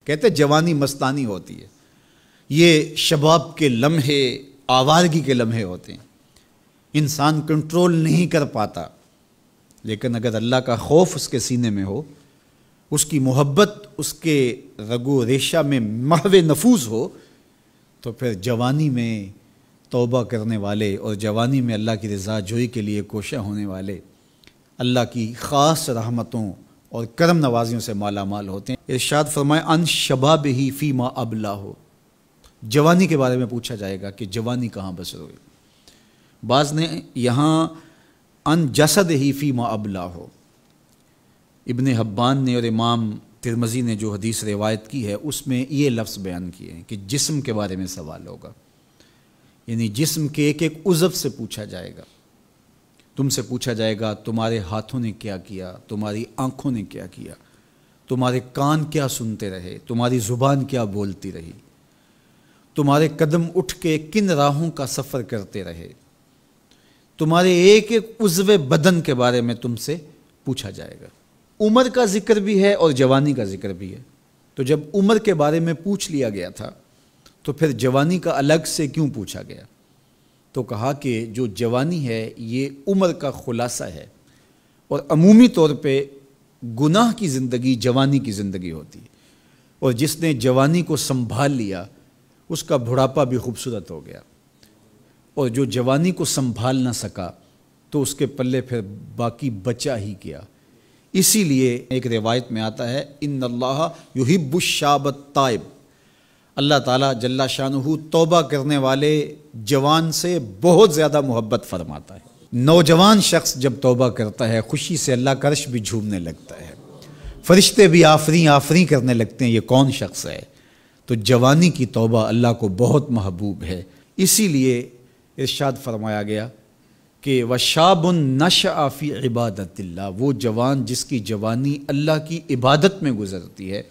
کہتے جوانی مستانی ہوتی ہے، یہ شباب کے لمحے آوارگی کے لمحے ہوتے ہیں، انسان کنٹرول نہیں کر پاتا، لیکن اگر اللہ کا خوف اس کے سینے میں ہو، اس کی محبت اس کے رگ و ریشہ میں محو نفوذ ہو، تو پھر جوانی میں توبہ کرنے والے اور جوانی میں اللہ کی رضا جوئی کے لیے کوشاں ہونے والے اللہ کی خاص رحمتوں اور کرم نوازیوں سے مالا مال ہوتے ہیں۔ ارشاد فرمائے ان شبابہ فیما ابلہ، جوانی کے بارے میں پوچھا جائے گا کہ جوانی کہاں بسر ہوئی۔ بعض نے یہاں ان جسدہ فیما ابلہ، ابن حبان نے اور امام ترمذی نے جو حدیث روایت کی ہے اس میں یہ لفظ بیان کیے ہیں کہ جسم کے بارے میں سوال ہوگا، یعنی جسم کے ایک ایک عضو سے پوچھا جائے گا۔ تم سے پوچھا جائے گا تمہارے ہاتھوں نے کیا کیا، تمہاری آنکھوں نے کیا کیا، تمہارے کان کیا سنتے رہے، تمہاری زبان کیا بولتی رہی، تمہارے قدم اٹھ کے کن راہوں کا سفر کرتے رہے، تمہارے ایک ایک عضو بدن کے بارے میں تم سے پوچھا جائے گا۔ عمر کا ذکر بھی ہے اور جوانی کا ذکر بھی ہے، تو جب عمر کے بارے میں پوچھ لیا گیا تھا تو پھر جوانی کا الگ سے کیوں پوچھا گیا؟ تو کہا کہ جو جوانی ہے یہ عمر کا خلاصہ ہے، اور عمومی طور پہ گناہ کی زندگی جوانی کی زندگی ہوتی ہے، اور جس نے جوانی کو سنبھال لیا اس کا بڑھاپا بھی خوبصورت ہو گیا، اور جو جوانی کو سنبھال نہ سکا تو اس کے پلے پھر باقی بچا ہی کیا۔ اسی لیے ایک روایت میں آتا ہے ان اللہ یحب الشاب التائب، اللہ تعالیٰ جل شانہ توبہ کرنے والے جوان سے بہت زیادہ محبت فرماتا ہے۔ نوجوان شخص جب توبہ کرتا ہے خوشی سے اللہ کا عرش بھی جھومنے لگتا ہے، فرشتے بھی آفریں آفریں کرنے لگتے ہیں یہ کون شخص ہے۔ تو جوانی کی توبہ اللہ کو بہت محبوب ہے، اسی لیے ارشاد فرمایا گیا کہ وَشَابٌ نَشَأَ فِي عِبَادَةِ اللَّهِ، وہ جوان جس کی جوانی اللہ کی عبادت میں گزرتی ہے،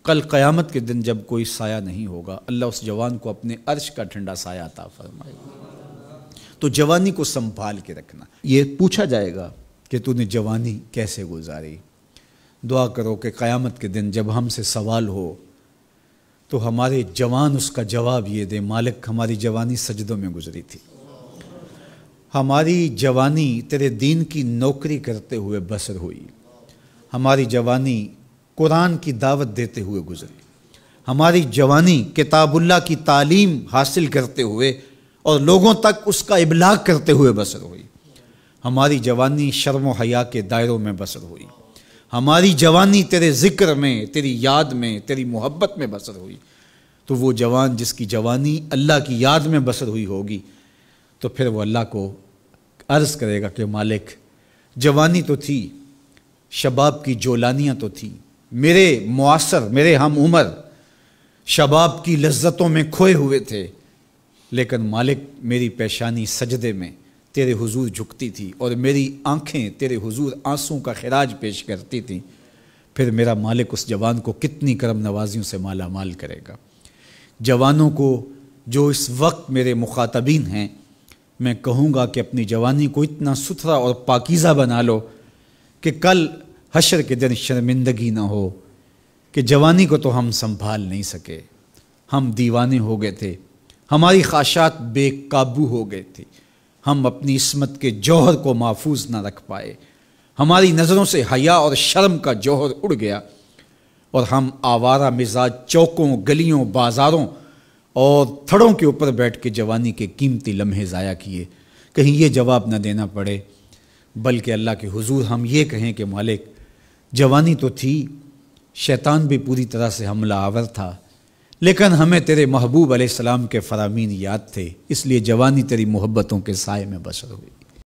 کل قیامت کے دن جب کوئی سایہ نہیں ہوگا اللہ اس جوان کو اپنے عرش کا ٹھنڈا سایہ عطا فرمائے گا۔ تو جوانی کو سنبھال کے رکھنا، یہ پوچھا جائے گا کہ تو نے جوانی کیسے گزاری۔ دعا کرو کہ قیامت کے دن جب ہم سے سوال ہو تو ہمارے جوان اس کا جواب یہ دے مالک ہماری جوانی سجدوں میں گزری تھی، ہماری جوانی تیرے دین کی نوکری کرتے ہوئے بسر ہوئی، ہماری جوانی قرآن کی دعوت دیتے ہوئے گزری، ہماری جوانی کتاب اللہ کی تعلیم حاصل کرتے ہوئے اور لوگوں تک اس کا ابلاغ کرتے ہوئے بسر ہوئی، ہماری جوانی شرم و حیا کے دائروں میں بسر ہوئی، ہماری جوانی تیرے ذکر میں، تیری یاد میں، تیری محبت میں بسر ہوئی۔ تو وہ جوان جس کی جوانی اللہ کی یاد میں بسر ہوئی ہوگی تو پھر وہ اللہ کو عرض کرے گا کہ مالک جوانی تو تھی، شباب کی جولانیاں تو تھیں، میرے معاصر میرے ہم عمر شباب کی لذتوں میں کھوئے ہوئے تھے، لیکن مالک میری پیشانی سجدے میں تیرے حضور جھکتی تھی اور میری آنکھیں تیرے حضور آنسوں کا خراج پیش کرتی تھیں، پھر میرا مالک اس جوان کو کتنی کرم نوازیوں سے مالا مال کرے گا۔ جوانوں کو جو اس وقت میرے مخاطبین ہیں میں کہوں گا کہ اپنی جوانی کو اتنا ستھرا اور پاکیزہ بنا لو کہ کل حشر کے دن شرمندگی نہ ہو کہ جوانی کو تو ہم سنبھال نہیں سکے، ہم دیوانے ہو گئے تھے، ہماری خواہشات بے قابو ہو گئے تھے، ہم اپنی عصمت کے جوہر کو محفوظ نہ رکھ پائے، ہماری نظروں سے حیا اور شرم کا جوہر اڑ گیا اور ہم آوارہ مزاج چوکوں گلیوں بازاروں اور تھڑوں کے اوپر بیٹھ کے جوانی کے قیمتی لمحے ضائع کیے۔ کہیں یہ جواب نہ دینا پڑے بلکہ اللہ کے حضور ہم یہ کہیں کہ مالک جوانی تو تھی، شیطان بھی پوری طرح سے حملہ آور تھا، لیکن ہمیں تیرے محبوب علیہ السلام کے فرامین یاد تھے، اس لیے جوانی تیری محبتوں کے سائے میں بسر ہوئی۔